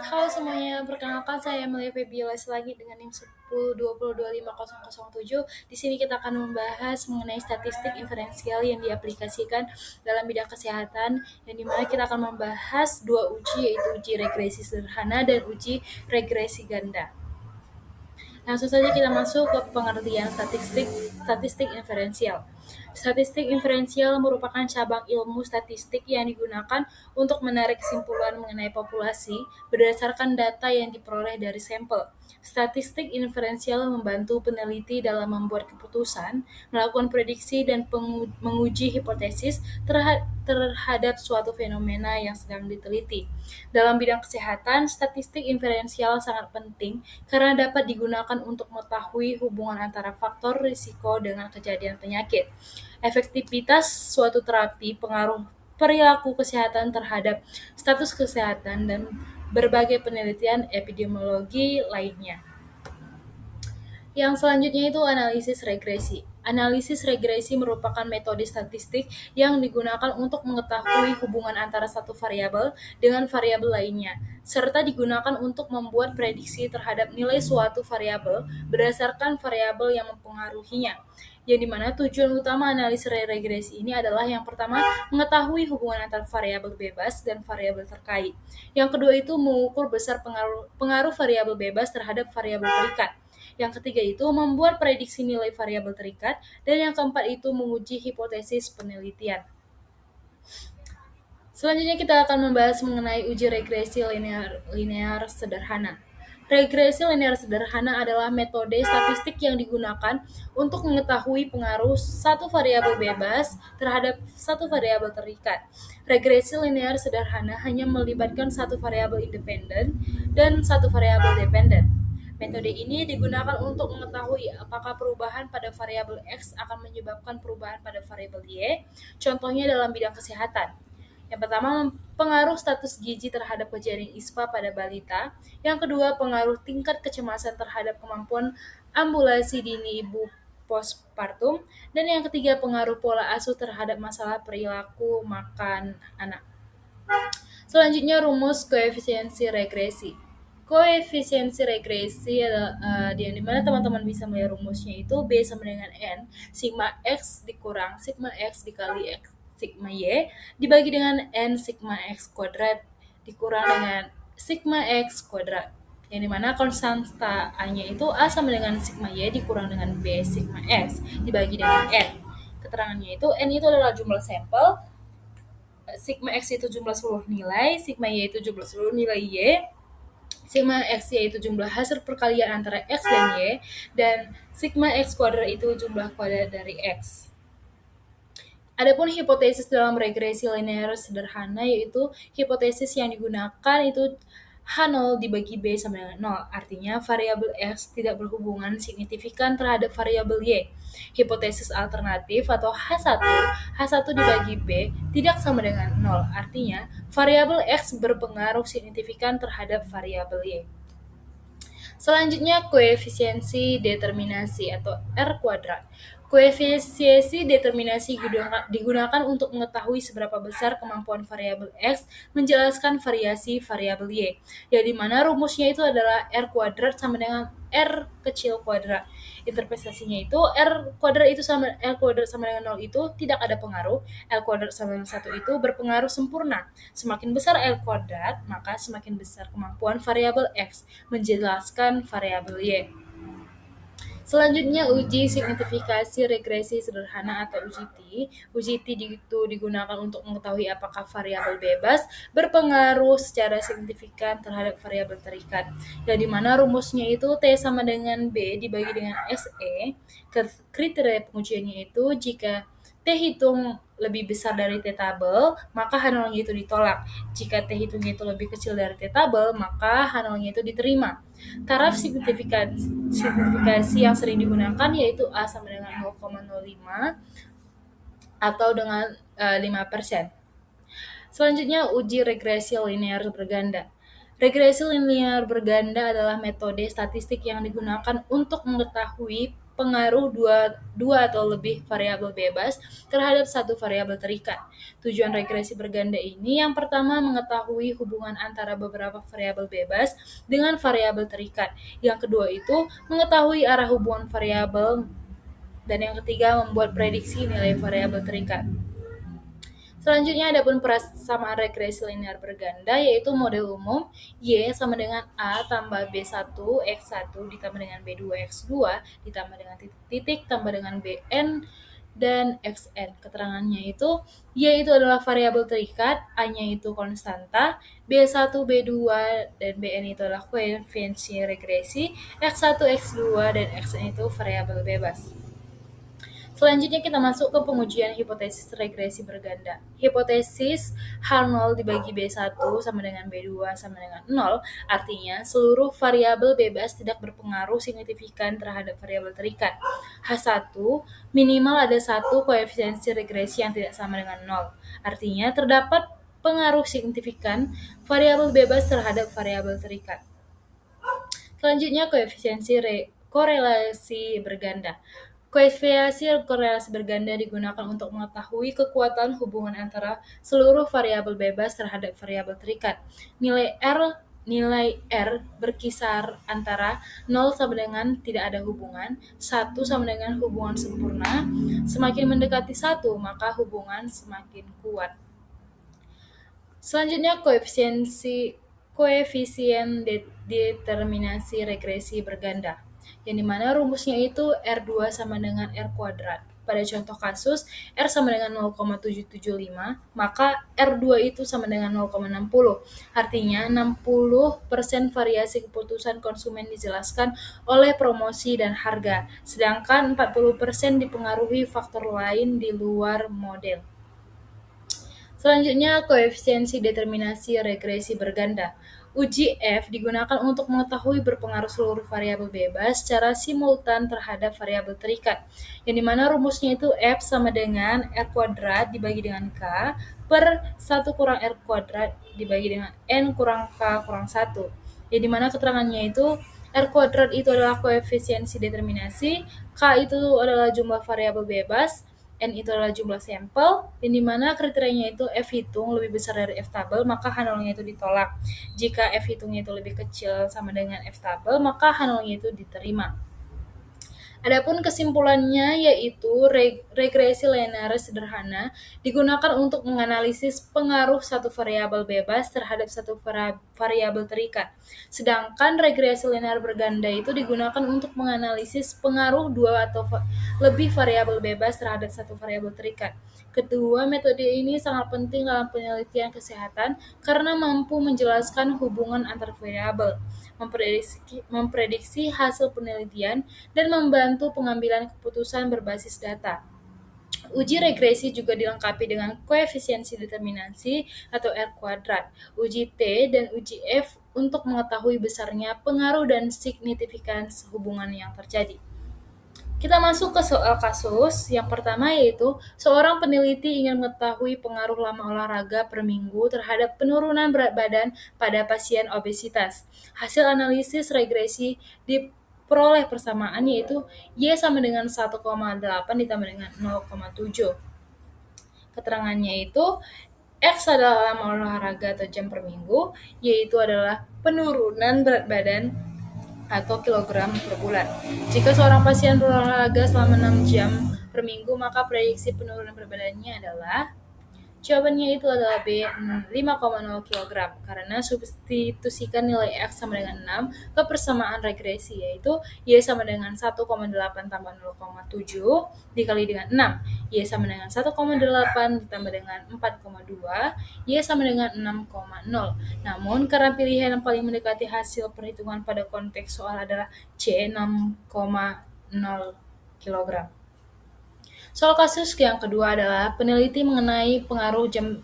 Halo semuanya, perkenalkan saya Amelia Febiola lagi dengan NIM 1020225007. Di sini kita akan membahas mengenai statistik inferensial yang diaplikasikan dalam bidang kesehatan, yang dimana kita akan membahas dua uji, yaitu uji regresi sederhana dan uji regresi ganda. Langsung saja kita masuk ke pengertian statistik inferensial. Statistik inferensial merupakan cabang ilmu statistik yang digunakan untuk menarik kesimpulan mengenai populasi berdasarkan data yang diperoleh dari sampel. Statistik inferensial membantu peneliti dalam membuat keputusan, melakukan prediksi, dan menguji hipotesis terhadap suatu fenomena yang sedang diteliti. Dalam bidang kesehatan, statistik inferensial sangat penting karena dapat digunakan untuk mengetahui hubungan antara faktor risiko dengan kejadian penyakit. Efektivitas suatu terapi, pengaruh perilaku kesehatan terhadap status kesehatan, dan berbagai penelitian epidemiologi lainnya. Yang selanjutnya itu analisis regresi. Analisis regresi merupakan metode statistik yang digunakan untuk mengetahui hubungan antara satu variabel dengan variabel lainnya, serta digunakan untuk membuat prediksi terhadap nilai suatu variabel berdasarkan variabel yang mempengaruhinya. Yang dimana tujuan utama analisis regresi ini adalah yang pertama, mengetahui hubungan antara variabel bebas dan variabel terkait. Yang kedua itu mengukur besar pengaruh variabel bebas terhadap variabel terikat. Yang ketiga itu membuat prediksi nilai variabel terikat, dan yang keempat itu menguji hipotesis penelitian. Selanjutnya kita akan membahas mengenai uji regresi linear sederhana. Regresi linear sederhana adalah metode statistik yang digunakan untuk mengetahui pengaruh satu variabel bebas terhadap satu variabel terikat. Regresi linear sederhana hanya melibatkan satu variabel independen dan satu variabel dependen. Metode ini digunakan untuk mengetahui apakah perubahan pada variabel X akan menyebabkan perubahan pada variabel Y, contohnya dalam bidang kesehatan. Yang pertama, pengaruh status gizi terhadap kejadian ISPA pada balita. Yang kedua, pengaruh tingkat kecemasan terhadap kemampuan ambulasi dini ibu postpartum. Dan yang ketiga, pengaruh pola asuh terhadap masalah perilaku makan anak. Selanjutnya, rumus koefisiensi regresi. Koefisiensi regresi adalah yang dimana teman-teman bisa melihat rumusnya itu B sama dengan N, sigma X dikurang sigma X dikali X sigma Y dibagi dengan N sigma X kuadrat dikurang dengan sigma X kuadrat. Yang dimana konstanta A-nya itu A sama dengan sigma Y dikurang dengan B sigma X dibagi dengan N. Keterangannya itu N itu adalah jumlah sampel, sigma X itu jumlah seluruh nilai, sigma Y itu jumlah seluruh nilai Y, sigma X yaitu jumlah hasil perkalian antara X dan Y, dan sigma X kuadrat itu jumlah kuadrat dari X. Adapun hipotesis dalam regresi linear sederhana yaitu hipotesis yang digunakan itu H0 dibagi B sama dengan 0. Artinya variabel X tidak berhubungan signifikan terhadap variabel Y. Hipotesis alternatif atau H1 dibagi B tidak sama dengan 0. Artinya variabel X berpengaruh signifikan terhadap variabel Y. Selanjutnya koefisiensi determinasi atau R kuadrat. Koefisiensi determinasi digunakan untuk mengetahui seberapa besar kemampuan variabel X menjelaskan variasi variabel Y, yang dimana rumusnya itu adalah R kuadrat sama dengan R kecil kuadrat. Interpretasinya itu R kuadrat sama dengan 0 itu tidak ada pengaruh, L kuadrat sama dengan 1 itu berpengaruh sempurna. Semakin besar L kuadrat, maka semakin besar kemampuan variabel X menjelaskan variabel Y. Selanjutnya uji signifikasi regresi sederhana atau uji T. Uji T itu digunakan untuk mengetahui apakah variabel bebas berpengaruh secara signifikan terhadap variabel terikat. Yang dimana rumusnya itu T sama dengan B dibagi dengan SE. Kriteria pengujiannya itu jika T hitung lebih besar dari T tabel, maka H0-nya itu ditolak. Jika T hitungnya itu lebih kecil dari T tabel, maka H0-nya itu diterima. Taraf signifikasi yang sering digunakan yaitu A sama dengan 0,05 atau dengan 5%. Selanjutnya uji regresi linear berganda. Regresi linear berganda adalah metode statistik yang digunakan untuk mengetahui pengaruh dua atau lebih variabel bebas terhadap satu variabel terikat. Tujuan regresi berganda ini yang pertama mengetahui hubungan antara beberapa variabel bebas dengan variabel terikat. Yang kedua itu mengetahui arah hubungan variabel, dan yang ketiga membuat prediksi nilai variabel terikat. Selanjutnya ada pun persamaan regresi linear berganda, yaitu model umum Y sama dengan A tambah B1 X1 ditambah dengan B2 X2 ditambah dengan titik tambah dengan Bn dan Xn. Keterangannya itu Y itu adalah variabel terikat, A-nya itu konstanta, B1, B2, dan Bn itu adalah koefiensi regresi, X1, X2, dan Xn itu variabel bebas. Selanjutnya kita masuk ke pengujian hipotesis regresi berganda. Hipotesis H0 dibagi B1 sama dengan B2 sama dengan 0, artinya seluruh variabel bebas tidak berpengaruh signifikan terhadap variabel terikat. H1 minimal ada satu koefisiensi regresi yang tidak sama dengan 0, artinya terdapat pengaruh signifikan variabel bebas terhadap variabel terikat. Selanjutnya koefisiensi korelasi berganda. Koefisiensi korelasi berganda digunakan untuk mengetahui kekuatan hubungan antara seluruh variabel bebas terhadap variabel terikat. Nilai R berkisar antara 0 sama dengan tidak ada hubungan, 1 sama dengan hubungan sempurna. Semakin mendekati 1, maka hubungan semakin kuat. Selanjutnya koefisien determinasi regresi berganda, yang dimana rumusnya itu R2 sama dengan R kuadrat. Pada contoh kasus, R sama dengan 0,775, maka R2 itu sama dengan 0,60. Artinya 60% variasi keputusan konsumen dijelaskan oleh promosi dan harga, sedangkan 40% dipengaruhi faktor lain di luar model. Selanjutnya, koefisiensi determinasi regresi berganda. Uji F digunakan untuk mengetahui berpengaruh seluruh variabel bebas secara simultan terhadap variabel terikat, yang dimana rumusnya itu F sama dengan R kuadrat dibagi dengan K per 1 kurang R kuadrat dibagi dengan N kurang K kurang 1, yang dimana keterangannya itu R kuadrat itu adalah koefisiensi determinasi, K itu adalah jumlah variabel bebas, N itu adalah jumlah sampel, dan di mana kriterianya itu F hitung lebih besar dari F tabel, maka H0-nya itu ditolak. Jika F hitungnya itu lebih kecil sama dengan F tabel, maka H0-nya itu diterima. Adapun kesimpulannya yaitu regresi linear sederhana digunakan untuk menganalisis pengaruh satu variabel bebas terhadap satu variabel terikat. Sedangkan regresi linear berganda itu digunakan untuk menganalisis pengaruh dua atau lebih variabel bebas terhadap satu variabel terikat. Kedua metode ini sangat penting dalam penelitian kesehatan karena mampu menjelaskan hubungan antar variabel, memprediksi hasil penelitian, dan membantu pengambilan keputusan berbasis data. Uji regresi juga dilengkapi dengan koefisiensi determinasi atau R kuadrat, uji T, dan uji F untuk mengetahui besarnya pengaruh dan signifikans hubungan yang terjadi. Kita masuk ke soal kasus. Yang pertama yaitu seorang peneliti ingin mengetahui pengaruh lama olahraga per minggu terhadap penurunan berat badan pada pasien obesitas. Hasil analisis regresi diperoleh persamaan yaitu Y sama dengan 1,8 ditambah dengan 0,7. Keterangannya itu X adalah lama olahraga atau jam per minggu, yaitu adalah penurunan berat badan atau kilogram per bulan. Jika seorang pasien berolahraga selama 6 jam per minggu, maka prediksi penurunan berat badannya adalah jawabannya itu adalah B 5,0 kg karena substitusikan nilai X sama dengan 6 ke persamaan regresi yaitu Y sama dengan 1,8 tambah 0,7 dikali dengan 6. Y sama dengan 1,8 ditambah dengan 4,2, Y sama dengan 6,0. Namun karena pilihan yang paling mendekati hasil perhitungan pada konteks soal adalah C 6,0 kg. Soal kasus yang kedua adalah peneliti mengenai pengaruh jam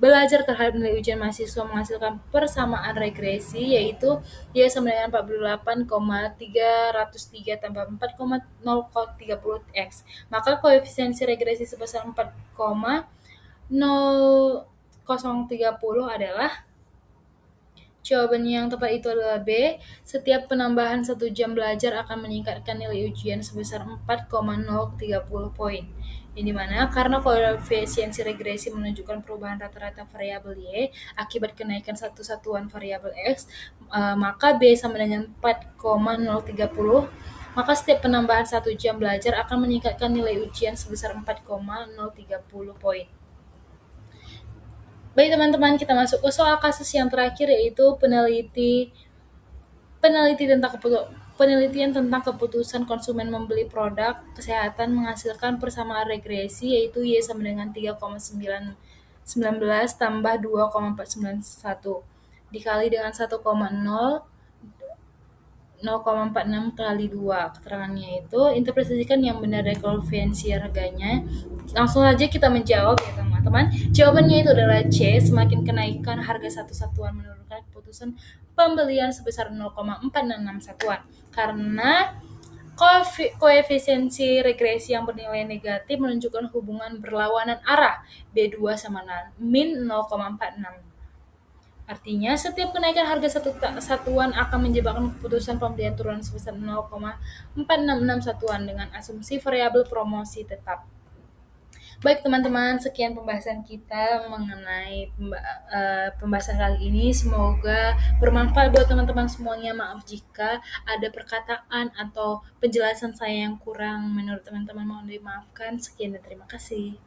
belajar terhadap nilai ujian mahasiswa menghasilkan persamaan regresi yaitu Y sama dengan 48,303 tambah 4,030X. Maka koefisiensi regresi sebesar 4,0030 adalah Jawabannya yang tepat itu adalah B. Setiap penambahan 1 jam belajar akan meningkatkan nilai ujian sebesar 4,030 poin. Yang dimana karena koefisiensi regresi menunjukkan perubahan rata-rata variabel Y akibat kenaikan satu satuan variabel X, maka B sama dengan 4,030. Maka setiap penambahan 1 jam belajar akan meningkatkan nilai ujian sebesar 4,030 poin. Baik teman-teman, kita masuk ke soal kasus yang terakhir, yaitu penelitian tentang keputusan konsumen membeli produk kesehatan menghasilkan persamaan regresi, yaitu Y sama dengan 3,919 tambah 2,491 dikali dengan 0,46 kali 2. Keterangannya itu, interpretasikan yang benar dari koefisiensi harganya. Langsung saja kita menjawab ya teman-teman. Jawabannya itu adalah C. Semakin kenaikan harga satu satuan menurunkan keputusan pembelian sebesar 0,466 satuan. Karena koefisiensi regresi yang bernilai negatif menunjukkan hubungan berlawanan arah B2 sama min 0,46. Artinya, setiap kenaikan harga satu satuan akan menyebabkan keputusan pembelian turun sebesar 0,466 satuan dengan asumsi variabel promosi tetap. Baik teman-teman, sekian pembahasan kita mengenai pembahasan kali ini. Semoga bermanfaat buat teman-teman semuanya. Maaf jika ada perkataan atau penjelasan saya yang kurang menurut teman-teman, mohon dimaafkan. Sekian dan terima kasih.